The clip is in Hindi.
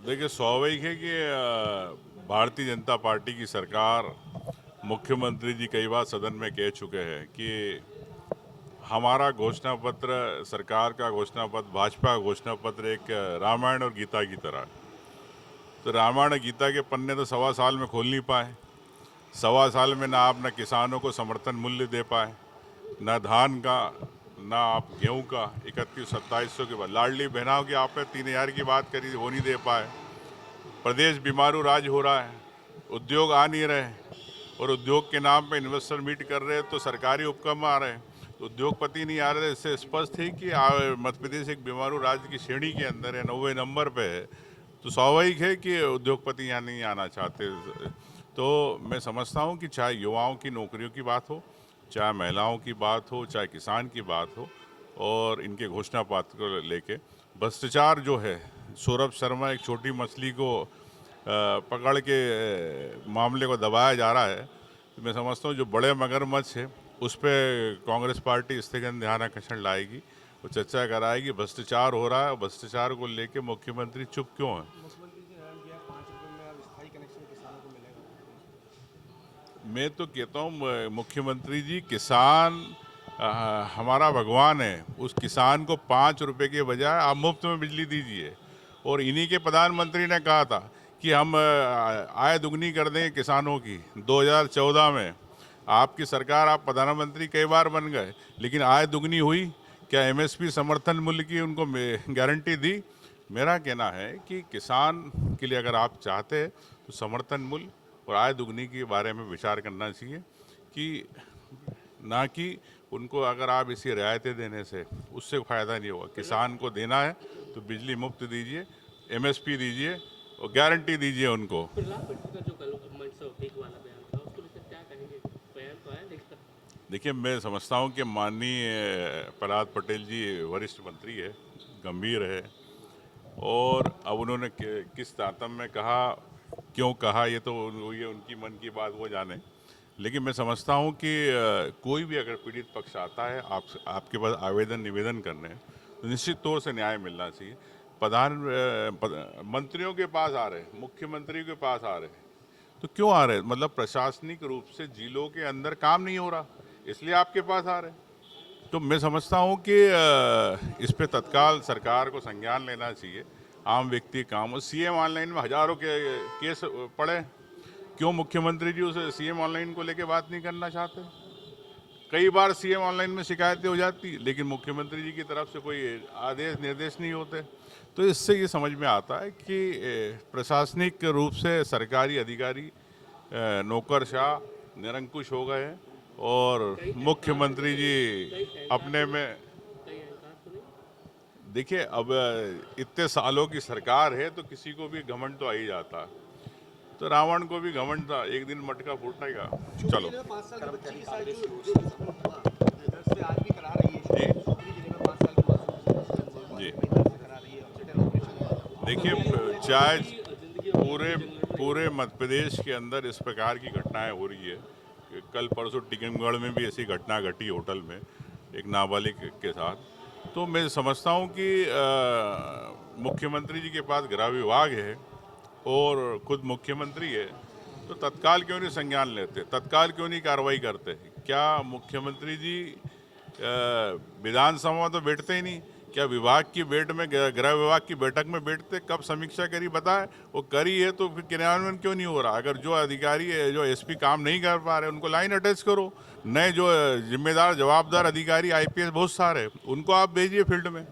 देखिए, स्वाभाविक है कि भारतीय जनता पार्टी की सरकार, मुख्यमंत्री जी कई बार सदन में कह चुके हैं कि हमारा घोषणा पत्र, सरकार का घोषणा पत्र, भाजपा का घोषणा पत्र एक रामायण और गीता की तरह है। तो रामायण और गीता के पन्ने तो 1.25 साल में खोल नहीं पाए। 1.25 साल में ना आप ना किसानों को समर्थन मूल्य दे पाए, ना धान का, ना आप गेहूं का 31-2700 के बाद, लाडली बहनाओं की आपने 3000 की बात करी, वो नहीं दे पाए। प्रदेश बीमारू राज हो रहा है, उद्योग आ नहीं रहे, और उद्योग के नाम पे इन्वेस्टर मीट कर रहे हैं तो सरकारी उपक्रम आ रहे हैं, तो उद्योगपति नहीं आ रहे। इससे स्पष्ट है कि मध्य प्रदेश एक बीमारू राज्य की श्रेणी के अंदर है, 90 नंबर पे है। तो स्वाभाविक है कि उद्योगपति यहाँ नहीं आना चाहते। तो मैं समझता हूँ कि चाहे युवाओं की नौकरियों की बात हो, चाहे महिलाओं की बात हो, चाहे किसान की बात हो, और इनके घोषणा पत्र को लेके भ्रष्टाचार जो है, सौरभ शर्मा एक छोटी मछली को पकड़ के मामले को दबाया जा रहा है। तो मैं समझता हूँ जो बड़े मगरमच्छ है उस पर कांग्रेस पार्टी स्थगन ध्यान आकर्षण लाएगी, वो चर्चा कराएगी। भ्रष्टाचार हो रहा है, भ्रष्टाचार को लेके मुख्यमंत्री चुप क्यों है? मुख्यमंत्री जी ने ऐलान किया 5 रुपये में अब स्थायी कनेक्शन किसानों को मिलेगा। मैं तो कहता हूँ मुख्यमंत्री जी, किसान हमारा भगवान है। उस किसान को 5 रुपए के बजाय आप मुफ्त में बिजली दीजिए। और इन्हीं के प्रधानमंत्री ने कहा था कि हम आय दुगनी कर देंगे किसानों की। 2014 में आपकी सरकार, आप प्रधानमंत्री कई बार बन गए, लेकिन आय दुगनी हुई क्या? एमएसपी समर्थन मूल्य की उनको गारंटी दी? मेरा कहना है कि किसान के लिए अगर आप चाहते हैं तो समर्थन मूल्य और आय दुगनी के बारे में विचार करना चाहिए, कि ना कि उनको अगर आप इसी रियायतें देने से उससे फ़ायदा नहीं होगा। किसान को देना है तो बिजली मुफ्त दीजिए, एमएसपी दीजिए और गारंटी दीजिए उनको। प्रहलाद पटेल का जो कल मंच से वीक वाला बयान था, उसको लेकर क्या कहेंगे? बयान तो आया लेकर। देखिए, मैं समझता हूँ कि माननीय प्रहलाद पटेल जी वरिष्ठ मंत्री है, गंभीर है, और अब उन्होंने किस तारतम्य में कहा, क्यों कहा, ये उनकी मन की बात, वो जाने। लेकिन मैं समझता हूँ कि कोई भी अगर पीड़ित पक्ष आता है आपके पास आवेदन निवेदन करने, तो निश्चित तौर से न्याय मिलना चाहिए। मंत्रियों के पास आ रहे हैं, मुख्यमंत्री के पास आ रहे हैं, तो क्यों आ रहे हैं? मतलब प्रशासनिक रूप से जिलों के अंदर काम नहीं हो रहा, इसलिए आपके पास आ रहे हैं। तो मैं समझता हूँ कि इस पे तत्काल सरकार को संज्ञान लेना चाहिए। आम व्यक्ति काम हो, सीएम ऑनलाइन में हजारों के केस पड़े, क्यों मुख्यमंत्री जी उस सीएम ऑनलाइन को लेके बात नहीं करना चाहते? कई बार सीएम ऑनलाइन में शिकायतें हो जाती, लेकिन मुख्यमंत्री जी की तरफ से कोई आदेश निर्देश नहीं होते। तो इससे ये समझ में आता है कि प्रशासनिक रूप से सरकारी अधिकारी नौकरशाह निरंकुश हो गए हैं, और मुख्यमंत्री जी अपने में। कई अहंकार तो नहीं? देखिए, अब इतने सालों की सरकार है तो किसी को भी घमंड तो आ ही जाता है। तो रावण को भी घमंड था, एक दिन मटका फूटेगा। चलो। 5 साल की बच्ची के साथ जो विस्फोट हुआ, दर्द से आज भी करा रही है। जी शिवपुरी जिले में 5 साल की मासूम से जी। दर्द से करा रही है, ऑक्सीजन ऑपरेशन हुआ। देखिए, चाहे पूरे पूरे मध्य प्रदेश के अंदर इस प्रकार की घटनाएं हो रही है। कि कल परसों टीकमगढ़ में भी ऐसी घटना घटी, होटल में एक नाबालिग के साथ। तो मैं समझता हूं कि मुख्यमंत्री जी के पास गृह विभाग है और खुद मुख्यमंत्री है, तो तत्काल क्यों नहीं संज्ञान लेते, तत्काल क्यों नहीं कार्रवाई करते? क्या मुख्यमंत्री जी विधानसभा में तो बैठते ही नहीं? क्या विभाग की बैठ में, गृह विभाग की बैठक में बैठते? कब समीक्षा करी बताए? वो करी है तो फिर क्रियान्वयन क्यों नहीं हो रहा? अगर जो अधिकारी है, जो एसपी काम नहीं कर पा रहे, उनको लाइन अटैच करो। नए जो जिम्मेदार जवाबदार अधिकारी आईपीएस बहुत सारे, उनको आप भेजिए फील्ड में।